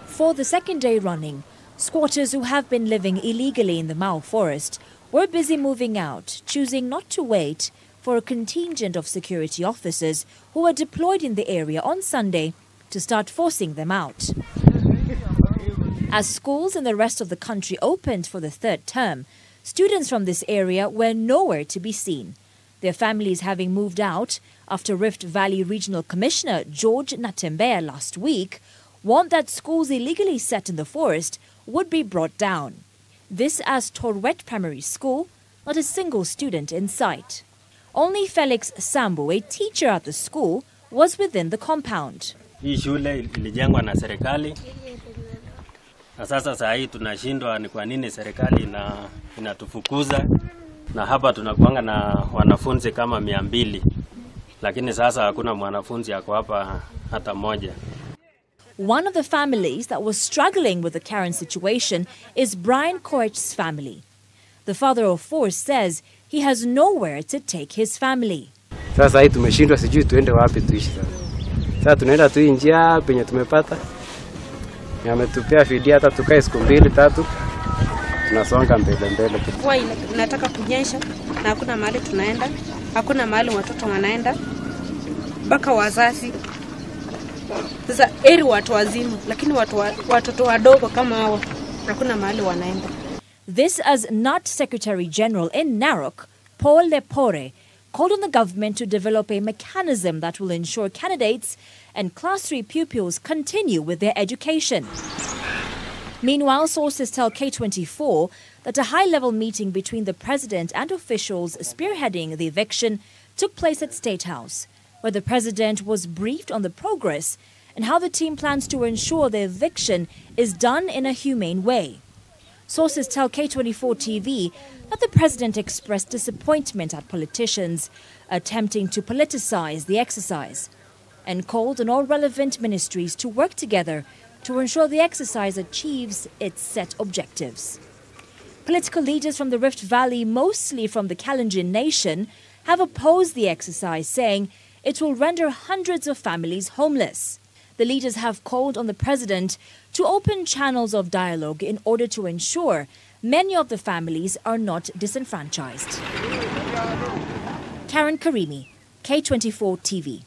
For the second day running, squatters who have been living illegally in the Mau forest were busy moving out, choosing not to wait for a contingent of security officers who were deployed in the area on Sunday to start forcing them out. As schools in the rest of the country opened for the third term, students from this area were nowhere to be seen, their families having moved out after Rift Valley Regional Commissioner George Natembeya last week warned that schools illegally set in the forest would be brought down. This as Torwet Primary School, not a single student in sight. Only Felix Sambu, a teacher at the school, was within the compound. Hii shule ilijengwa na serikali. Na sasa saa hii tunashindwa ni kwa nini serikali inatufukuza. Na hapa tunakuanga na wanafunzi kama 200. Lakini sasa hakuna mwanafunzi yako hapa hata mmoja. One of the families that was struggling with the current situation is Brian Koech's family. The father of 4 says he has nowhere to take his family. Sasa hii tumeshindwa, sijui tuende wapi tuishi sasa. Sasa tunaenda tu njia penye tumepata. Yametupea fidia hata tukae siku 2-3. Tunasonga mbele. Mvua inataka kunyesha na hakuna mahali tunaenda. Hakuna mahali watoto wanaenda. Mpaka wazazi. Sasa watu wazimu, lakini watoto wadogo kama hao hakuna mahali wanaenda. This as NAT Secretary General in Narok, Paul Lepore, called on the government to develop a mechanism that will ensure candidates and Class 3 pupils continue with their education. Meanwhile, sources tell K24 that a high-level meeting between the president and officials spearheading the eviction took place at State House, where the president was briefed on the progress and how the team plans to ensure the eviction is done in a humane way. Sources tell K24 TV that the president expressed disappointment at politicians attempting to politicize the exercise and called on all relevant ministries to work together to ensure the exercise achieves its set objectives. Political leaders from the Rift Valley, mostly from the Kalenjin Nation, have opposed the exercise, saying it will render hundreds of families homeless. The leaders have called on the president to open channels of dialogue in order to ensure many of the families are not disenfranchised. Karen Karimi, K24 TV.